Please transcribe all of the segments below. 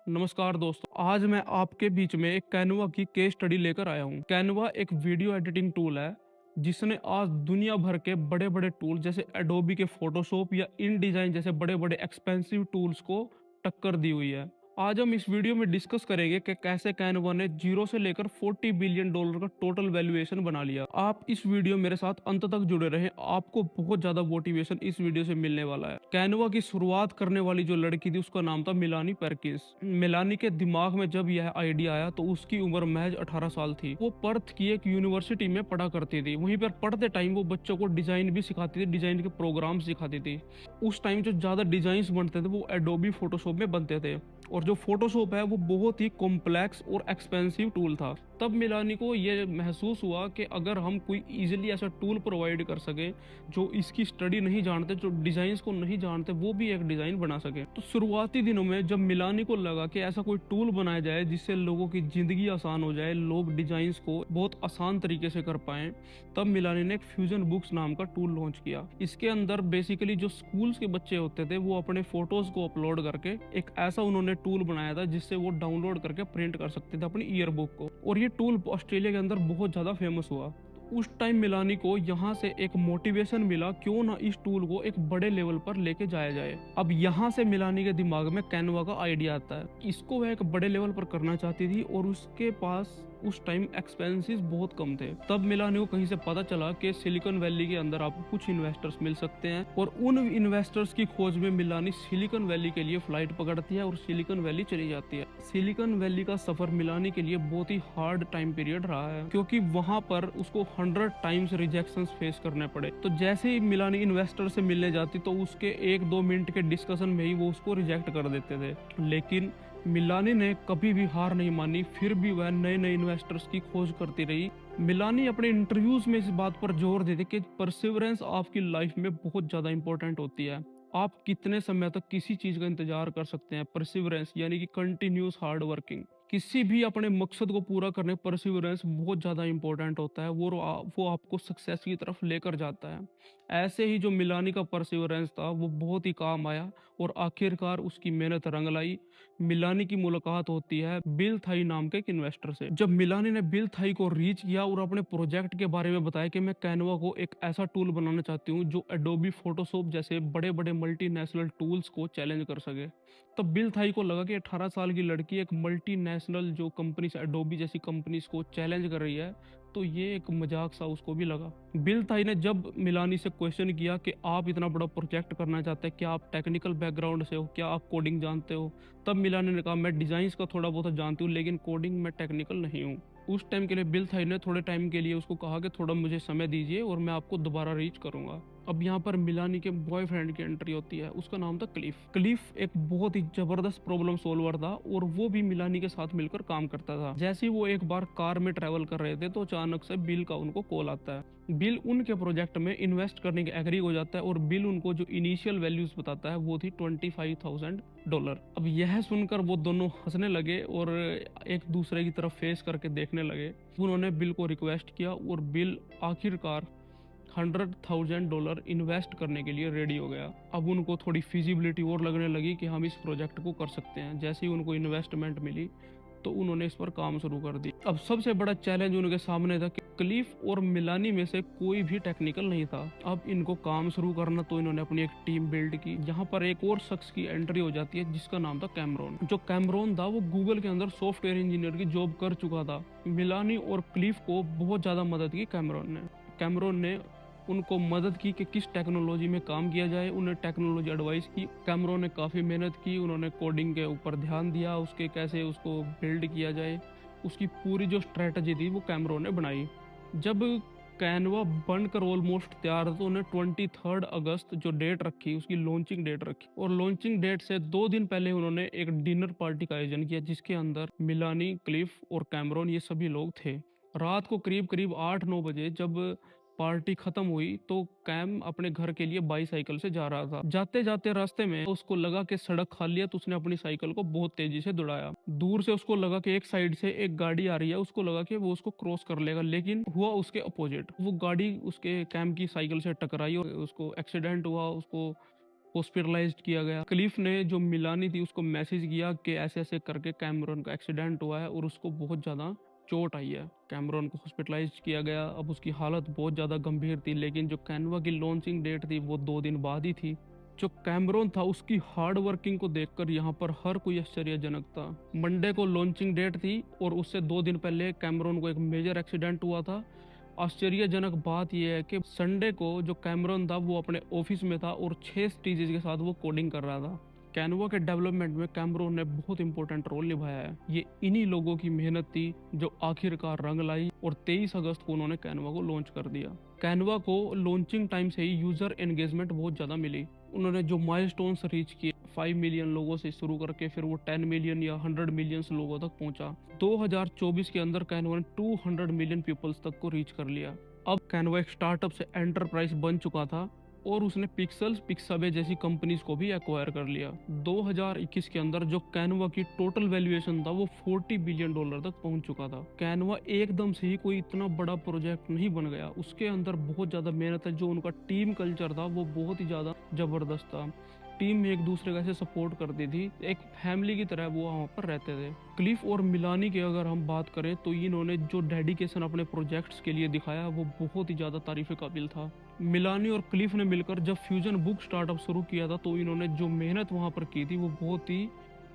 नमस्कार दोस्तों, आज मैं आपके बीच में एक कैनवा की केस स्टडी लेकर आया हूँ। कैनवा एक वीडियो एडिटिंग टूल है जिसने आज दुनिया भर के बड़े-बड़े टूल जैसे एडोबी के फोटोशॉप या इन डिजाइन जैसे बड़े-बड़े एक्सपेंसिव टूल्स को टक्कर दी हुई है। आज हम इस वीडियो में डिस्कस करेंगे कि कैसे कैनवा ने जीरो से लेकर 40 बिलियन डॉलर का टोटल वैल्यूएशन बना लिया। आप इस वीडियो मेरे साथ अंत तक जुड़े रहें, आपको बहुत ज्यादा मोटिवेशन इस वीडियो से मिलने वाला है। कैनवा की शुरुआत करने वाली जो लड़की थी उसका नाम था मिलानी परकिंस। मिलानी के दिमाग में जब यह आइडिया आया तो उसकी उम्र महज 18 साल थी। वो पर्थ की एक यूनिवर्सिटी में पढ़ा करती थी। वहीं पर पढ़ते टाइम वो बच्चों को डिजाइन भी सिखाती थी, डिजाइन के प्रोग्राम सिखाती थी। उस टाइम जो ज्यादा डिजाइन बनते थे वो एडोबी फोटोशॉप में बनते थे, और जो फोटोशॉप है वो बहुत ही कॉम्प्लेक्स और एक्सपेंसिव टूल था। तब मिलानी को ये महसूस हुआ कि अगर हम कोई इजीली ऐसा टूल प्रोवाइड कर सके जो इसकी स्टडी नहीं जानते, जो डिजाइन्स को नहीं जानते, वो भी एक डिजाइन बना सके। तो शुरुआती दिनों में जब मिलानी को लगा कि ऐसा कोई टूल बनाया जाए जिससे लोगों की जिंदगी आसान हो जाए, लोग डिजाइन्स को बहुत आसान तरीके से कर पाए, तब मिलानी ने एक फ्यूजन बुक्स नाम का टूल लॉन्च किया। इसके अंदर बेसिकली जो स्कूल्स के बच्चे होते थे वो अपने फोटोज को अपलोड करके एक ऐसा उन्होंने टूल बनाया था जिससे वो डाउनलोड करके प्रिंट कर सकते थे अपनी ईयर बुक को, और ये टूल ऑस्ट्रेलिया के अंदर बहुत ज्यादा फेमस हुआ। उस टाइम मिलानी को यहाँ से एक मोटिवेशन मिला, क्यों ना इस टूल को एक बड़े लेवल पर लेके जाया जाए। अब यहाँ से मिलानी के दिमाग में कैनवा का आइडिया आता है। इसको वह एक बड़े लेवल पर करना चाहती थी और उसके पास उस टाइम एक्सपेंसेस बहुत कम थे। तब मिलानी को कहीं से पता चला कि सिलिकॉन वैली के अंदर आपको कुछ इन्वेस्टर्स मिल सकते हैं, और उन इन्वेस्टर्स की खोज में मिलानी सिलिकॉन वैली के लिए फ्लाइट पकड़ती है और सिलिकॉन वैली चली जाती है। सिलिकॉन वैली का सफर मिलानी के लिए बहुत ही हार्ड टाइम पीरियड रहा है, क्योंकि वहां पर उसको 100 टाइम्स रिजेक्शंस फेस करने पड़े। तो जैसे ही मिलानी इन्वेस्टर से मिलने जाती तो उसके 1-2 मिनट के डिस्कशन में ही वो उसको रिजेक्ट कर देते थे। लेकिन मिलानी ने कभी भी हार नहीं मानी, फिर भी वह नए नए इन्वेस्टर्स की खोज करती रही। मिलानी अपने इंटरव्यूज में इस बात पर जोर देती कि परसिवरेंस आपकी लाइफ में बहुत ज्यादा इंपॉर्टेंट होती है। आप कितने समय तक किसी चीज का इंतजार कर सकते हैं। परसिवरेंस यानी कि कंटिन्यूस हार्ड वर्किंग। किसी भी अपने मकसद को पूरा करने परसिवरेंस बहुत ज्यादा इंपॉर्टेंट होता है, वो आपको सक्सेस की तरफ लेकर जाता है। ऐसे ही जो मिलानी का परसिवरेंस था वो बहुत ही काम आया, और आखिरकार उसकी मेहनत रंग लाई। मिलानी की मुलाकात होती है बिल थाई नाम के एक इन्वेस्टर से। जब मिलानी ने बिल थाई को रीच किया और अपने प्रोजेक्ट के बारे में बताया कि मैं कैनवा को एक ऐसा टूल बनाना चाहती हूँ जो एडोबी फोटोशॉप जैसे बड़े बड़े मल्टीनेशनल टूल्स को चैलेंज कर सके, तब बिल थाई को लगा कि 18 साल की लड़की एक मल्टीनेशनल जो कंपनी एडोबी जैसी कंपनीज को चैलेंज कर रही है, तो ये एक मजाक सा उसको भी लगा। बिल थाई ने जब मिलानी से क्वेश्चन किया कि आप इतना बड़ा प्रोजेक्ट करना चाहते हैं, क्या आप टेक्निकल बैकग्राउंड से हो, क्या आप कोडिंग जानते हो, तब मिलानी ने कहा मैं डिजाइन्स का थोड़ा बहुत जानती हूँ लेकिन कोडिंग में टेक्निकल नहीं हूँ। उस टाइम के लिए बिल थाई ने थोड़े टाइम के लिए उसको कहा कि थोड़ा मुझे समय दीजिए और मैं आपको दोबारा रीच करूंगा। अब यहाँ पर मिलानी के बॉयफ्रेंड की एंट्री होती है। उसका नाम था क्लिफ। क्लिफ एक बहुत ही जबरदस्त प्रॉब्लम सोल्वर था और वो भी मिलानी के साथ मिलकर काम करता था। जैसे ही वो एक बार कार में ट्रेवल कर रहे थे तो अचानक से बिल का उनको कॉल आता है। बिल उनके प्रोजेक्ट में इन्वेस्ट करने के एग्री हो जाता है, और बिल उनको जो इनिशियल वैल्यूज बताता है वो थी $25,000। अब यह सुनकर वो दोनों हंसने लगे और एक दूसरे की तरफ फेस करके देखने लगे। उन्होंने बिल को रिक्वेस्ट किया और बिल आखिरकार $100,000 इन्वेस्ट करने के लिए रेडी हो गया। अब उनको थोड़ी फिजिबिलिटी और लगने लगी कि हम इस प्रोजेक्ट को कर सकते हैं। जैसे ही उनको इन्वेस्टमेंट मिली तो उन्होंने इस पर काम शुरू कर दी। अब सबसे बड़ा चैलेंज उनके सामने था कि क्लिफ और मिलानी में से कोई भी टेक्निकल नहीं था। अब इनको काम शुरू करना, तो इन्होंने अपनी एक टीम बिल्ड की, जहां पर एक और शख्स की एंट्री हो जाती है जिसका नाम था कैमरॉन। जो कैमरॉन था वो गूगल के अंदर सॉफ्टवेयर इंजीनियर की जॉब कर चुका था। मिलानी और क्लिफ को बहुत ज्यादा मदद की कैमरॉन ने उनको मदद की कि किस टेक्नोलॉजी में काम किया जाए, उन्हें टेक्नोलॉजी एडवाइस की। कैमरॉन ने काफ़ी मेहनत की, उन्होंने कोडिंग के ऊपर ध्यान दिया, उसके कैसे उसको बिल्ड किया जाए, उसकी पूरी जो स्ट्रेटजी थी वो कैमरॉन ने बनाई। जब कैनवा बनकर ऑलमोस्ट तैयार था तो उन्हें 23 अगस्त जो डेट रखी, उसकी लॉन्चिंग डेट रखी, और लॉन्चिंग डेट से 2 दिन पहले उन्होंने एक डिनर पार्टी का आयोजन किया जिसके अंदर मिलानी, क्लिफ और कैमरॉन ये सभी लोग थे। रात को करीब करीब 8-9 बजे जब पार्टी खत्म हुई तो कैम अपने घर के लिए बाईसाइकिल से जा रहा था। जाते जाते रास्ते में उसको लगा कि सड़क खाली है, तो उसने अपनी साइकिल को बहुत तेजी से दौड़ाया। दूर से उसको लगा कि एक साइड से एक गाड़ी आ रही है, उसको लगा कि वो उसको क्रॉस कर लेगा, लेकिन हुआ उसके अपोजिट। वो गाड़ी उसके कैम की साइकिल से टकराई और उसको एक्सीडेंट हुआ, उसको हॉस्पिटलाइज्ड किया गया। क्लिफ ने जो मिलानी थी उसको मैसेज किया कि ऐसे-ऐसे करके कैमरॉन का एक्सीडेंट हुआ है और उसको बहुत ज़्यादा चोट आई है। कैमरॉन को हॉस्पिटलाइज्ड किया गया। अब उसकी हालत बहुत ज़्यादा गंभीर थी, लेकिन जो कैनवा की लॉन्चिंग डेट थी वो 2 दिन बाद ही थी। जो कैमरॉन था उसकी हार्ड वर्किंग को देखकर यहाँ पर हर कोई आश्चर्यजनक था। मंडे को लॉन्चिंग डेट थी और उससे 2 दिन पहले कैमरॉन को एक मेजर एक्सीडेंट हुआ था। आश्चर्यजनक बात यह है कि संडे को जो कैमरॉन था वो अपने ऑफिस में था और 6 स्टेजेस के साथ वो कोडिंग कर रहा था। कैनवा के डेवलपमेंट में कैमरॉन ने बहुत इंपॉर्टेंट रोल निभाया है। ये इन्हीं लोगों की मेहनत थी जो आखिरकार रंग लाई और 23 अगस्त को उन्होंने कैनवा को लॉन्च कर दिया। कैनवा को लॉन्चिंग टाइम से ही यूजर एंगेजमेंट बहुत ज़्यादा मिली। उन्होंने जो माइलस्टोन्स रीच किए 5 मिलियन लोगों से शुरू करके फिर वो 10 मिलियन या 100 मिलियंस लोगों तक पहुंचा। 2024 के अंदर कैनवा ने 200 मिलियन पीपल्स तक को रीच कर लिया। अब कैनवा एक स्टार्टअप से एंटरप्राइज बन चुका था और उसने पिक्सल्स, पिक्साबे जैसी कंपनीज को भी एक्वायर कर लिया। 2021 के अंदर जो कैनवा की टोटल वैल्यूएशन था वो 40 बिलियन डॉलर तक पहुंच चुका था। कैनवा एकदम से ही कोई इतना बड़ा प्रोजेक्ट नहीं बन गया, उसके अंदर बहुत ज़्यादा मेहनत है। जो उनका टीम कल्चर था वो बहुत ही ज़्यादा ज़बरदस्त था। टीम में एक दूसरे का ऐसे सपोर्ट करती थी, एक फैमिली की तरह वो वहाँ पर रहते थे। क्लिफ और मिलानी की अगर हम बात करें तो इन्होंने जो डेडिकेशन अपने प्रोजेक्ट्स के लिए दिखाया वो बहुत ही ज़्यादा तारीफ काबिल था। मिलानी और क्लिफ ने मिलकर जब फ्यूजन बुक स्टार्टअप शुरू किया था तो इन्होंने जो मेहनत वहाँ पर की थी वो बहुत ही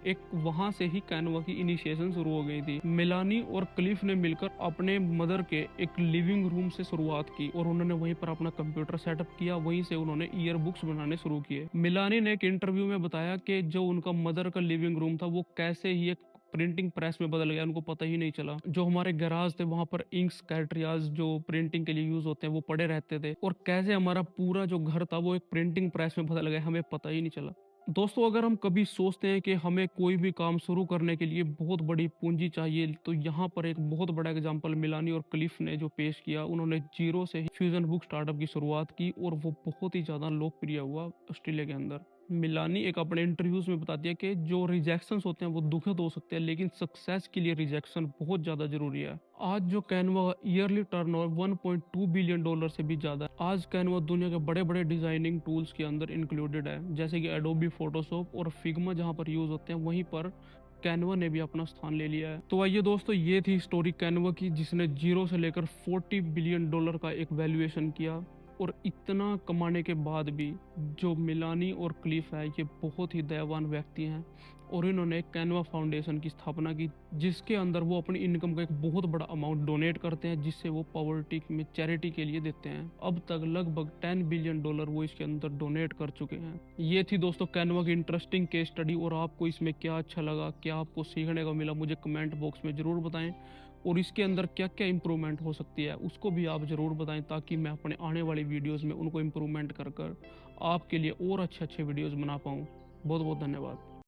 एक वहाँ से ही कैनवा की इनिशिएशन शुरू हो गई थी। मिलानी और क्लिफ ने मिलकर अपने मदर के एक लिविंग रूम से शुरुआत की और उन्होंने वहीं पर अपना कंप्यूटर सेटअप किया। वहीं से उन्होंने ईयर बुक्स बनाने शुरू किए। मिलानी ने एक इंटरव्यू में बताया कि जो उनका मदर का लिविंग रूम था वो कैसे ही एक प्रिंटिंग प्रेस में बदल गया, उनको पता ही नहीं चला। जो हमारे गैराज थे वहां पर इंक्स, कैट्रियाज जो प्रिंटिंग के लिए यूज होते हैं वो पड़े रहते थे और कैसे हमारा पूरा जो घर था वो एक प्रिंटिंग प्रेस में बदल गया, हमें पता ही नहीं चला। दोस्तों, अगर हम कभी सोचते हैं कि हमें कोई भी काम शुरू करने के लिए बहुत बड़ी पूंजी चाहिए तो यहाँ पर एक बहुत बड़ा एग्जांपल मिलानी और क्लिफ ने जो पेश किया। उन्होंने जीरो से ही फ्यूजन बुक स्टार्टअप की शुरुआत की और वो बहुत ही ज़्यादा लोकप्रिय हुआ ऑस्ट्रेलिया के अंदर। मिलानी एक अपने इंटरव्यूज में बताती है कि जो रिजेक्शंस होते हैं वो दुखद हो सकते हैं, लेकिन सक्सेस के लिए रिजेक्शन बहुत ज़्यादा जरूरी है। आज जो Canva yearly turnover 1.2 billion dollar से भी ज़्यादा है। आज कैनवा दुनिया के बड़े बड़े डिजाइनिंग टूल्स के अंदर इंक्लूडेड है, जैसे कि एडोबी फोटोशॉप और फिग्मा जहाँ पर यूज होते हैं वहीं पर कैनवा ने भी अपना स्थान ले लिया है। तो आइए दोस्तों, ये थी स्टोरी कैनवा की जिसने जीरो से लेकर 40 बिलियन डॉलर का एक वैल्यूएशन किया। और इतना कमाने के बाद भी जो मिलानी और क्लिफ है ये बहुत ही दयावान व्यक्ति हैं और इन्होंने कैनवा फाउंडेशन की स्थापना की जिसके अंदर वो अपनी इनकम का एक बहुत बड़ा अमाउंट डोनेट करते हैं जिससे वो पॉवर्टी में चैरिटी के लिए देते हैं। अब तक लगभग 10 बिलियन डॉलर वो इसके अंदर डोनेट कर चुके हैं। ये थी दोस्तों कैनवा की इंटरेस्टिंग केस स्टडी। और आपको इसमें क्या अच्छा लगा, क्या आपको सीखने को मिला, मुझे कमेंट बॉक्स में ज़रूर बताएं। और इसके अंदर क्या क्या इम्प्रूवमेंट हो सकती है उसको भी आप ज़रूर बताएं ताकि मैं अपने आने वाली वीडियोस में उनको इम्प्रूवमेंट कर आपके लिए और अच्छे अच्छे वीडियोस बना पाऊँ। बहुत बहुत धन्यवाद।